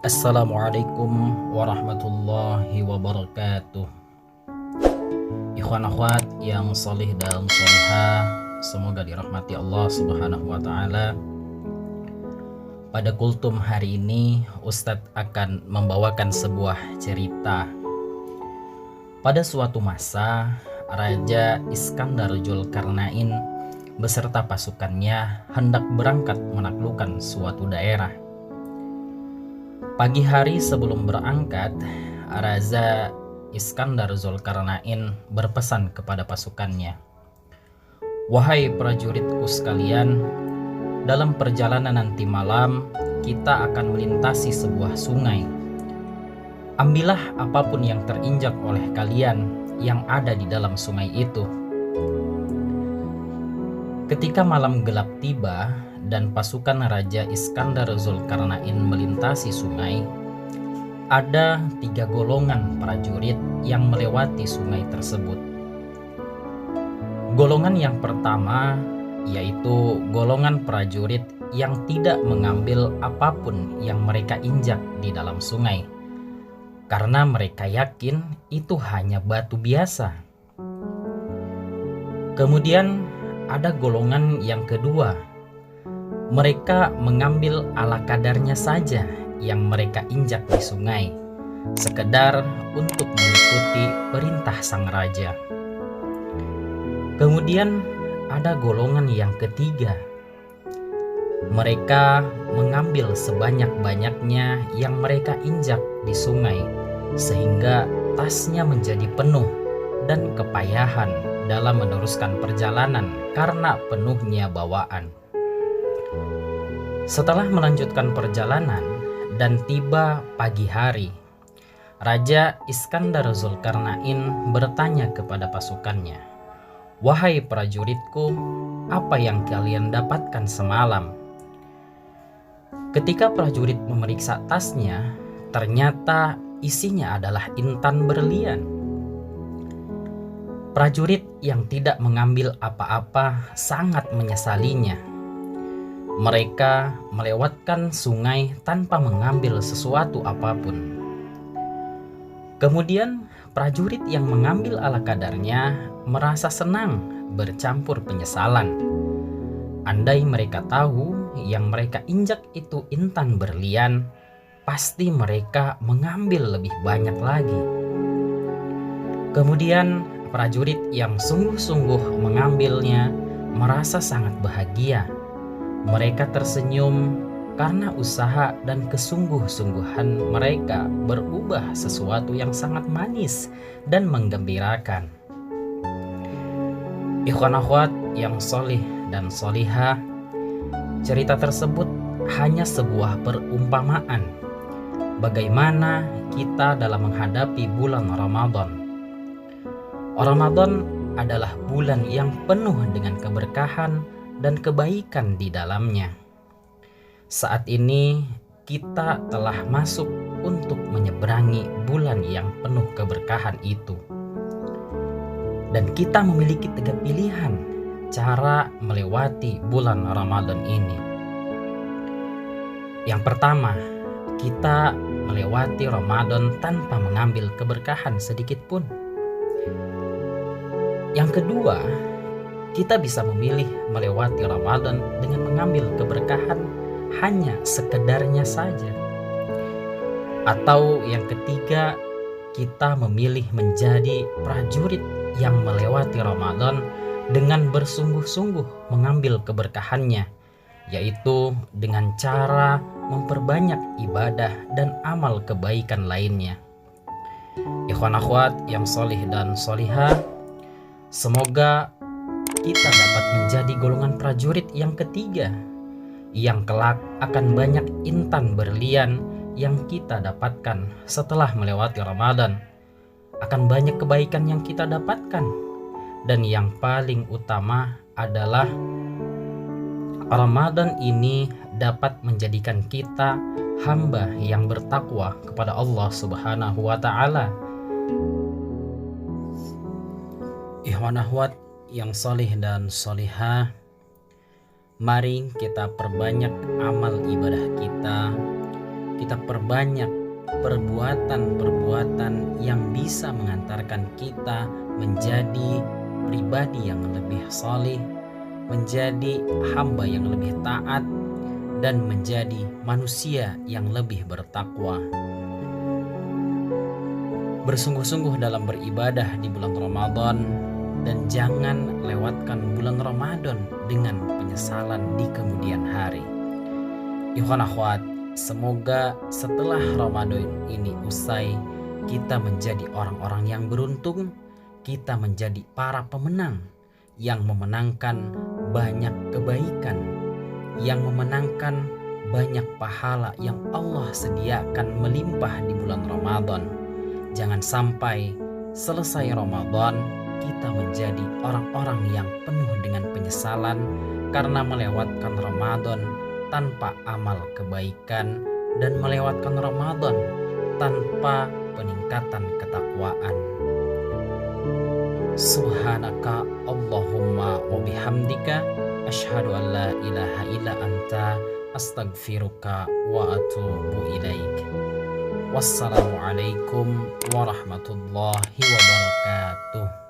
Assalamualaikum warahmatullahi wabarakatuh. Ikhwan akhwat yang solih dan solihah, semoga dirahmati Allah subhanahu wa ta'ala. Pada kultum hari ini Ustadz akan membawakan sebuah cerita. Pada suatu masa Raja Iskandar Zulkarnain beserta pasukannya hendak berangkat menaklukkan suatu daerah. Pagi hari sebelum berangkat, Raja Iskandar Zulkarnain berpesan kepada pasukannya, "Wahai prajuritku sekalian, dalam perjalanan nanti malam kita akan melintasi sebuah sungai. Ambillah apapun yang terinjak oleh kalian yang ada di dalam sungai itu." Ketika malam gelap tiba dan pasukan Raja Iskandar Zulkarnain melintasi sungai, ada 3 golongan prajurit yang melewati sungai tersebut. Golongan yang pertama yaitu golongan prajurit yang tidak mengambil apapun yang mereka injak di dalam sungai, karena mereka yakin itu hanya batu biasa. Kemudian ada golongan yang kedua. Mereka mengambil ala kadarnya saja yang mereka injak di sungai, sekedar untuk mengikuti perintah sang raja. Kemudian ada golongan yang ketiga. Mereka mengambil sebanyak-banyaknya yang mereka injak di sungai, sehingga tasnya menjadi penuh dan kepayahan dalam meneruskan perjalanan karena penuhnya bawaan. Setelah melanjutkan perjalanan dan tiba pagi hari, Raja Iskandar Zulkarnain bertanya kepada pasukannya, "Wahai prajuritku, apa yang kalian dapatkan semalam?" Ketika prajurit memeriksa tasnya, ternyata isinya adalah intan berlian. Prajurit yang tidak mengambil apa-apa sangat menyesalinya. Mereka melewatkan sungai tanpa mengambil sesuatu apapun. Kemudian prajurit yang mengambil ala kadarnya merasa senang bercampur penyesalan. Andai mereka tahu yang mereka injak itu intan berlian, pasti mereka mengambil lebih banyak lagi. Kemudian prajurit yang sungguh-sungguh mengambilnya merasa sangat bahagia. Mereka tersenyum karena usaha dan kesungguh-sungguhan mereka berubah sesuatu yang sangat manis dan menggembirakan. Ikhwan akhwat yang solih dan solihah, cerita tersebut hanya sebuah perumpamaan bagaimana kita dalam menghadapi bulan Ramadan. Ramadan adalah bulan yang penuh dengan keberkahan dan kebaikan di dalamnya. Saat ini kita telah masuk untuk menyeberangi bulan yang penuh keberkahan itu. Dan kita memiliki 3 pilihan cara melewati bulan Ramadan ini. Yang pertama, kita melewati Ramadan tanpa mengambil keberkahan sedikit pun. Yang kedua, kita bisa memilih melewati Ramadan dengan mengambil keberkahan hanya sekedarnya saja. Atau yang ketiga, kita memilih menjadi prajurit yang melewati Ramadan dengan bersungguh-sungguh mengambil keberkahannya, yaitu dengan cara memperbanyak ibadah dan amal kebaikan lainnya. Ikhwan akhwat yang solih dan solihah, semoga kita dapat menjadi golongan prajurit yang ketiga, yang kelak akan banyak intan berlian yang kita dapatkan setelah melewati Ramadan. Akan banyak kebaikan yang kita dapatkan. Dan yang paling utama adalah Ramadan ini dapat menjadikan kita hamba yang bertakwa kepada Allah Subhanahu wa ta'ala. Ikhwan akhwat yang solih dan solihah, mari kita perbanyak amal ibadah kita, kita perbanyak perbuatan-perbuatan yang bisa mengantarkan kita menjadi pribadi yang lebih saleh, menjadi hamba yang lebih taat, dan menjadi manusia yang lebih bertakwa. Bersungguh-sungguh dalam beribadah di bulan Ramadan, dan jangan lewatkan bulan Ramadan dengan penyesalan di kemudian hari. Ikhwan akhwat, semoga setelah Ramadan ini usai, kita menjadi orang-orang yang beruntung, kita menjadi para pemenang yang memenangkan banyak kebaikan, yang memenangkan banyak pahala yang Allah sediakan melimpah di bulan Ramadan. Jangan sampai selesai Ramadan kita menjadi orang-orang yang penuh dengan penyesalan karena melewatkan Ramadan tanpa amal kebaikan dan melewatkan Ramadan tanpa peningkatan ketakwaan. Subhanaka Allahumma wa bihamdika asyhadu an la ilaha illa anta astaghfiruka wa atubu ilaik. Wassalamualaikum warahmatullahi wabarakatuh.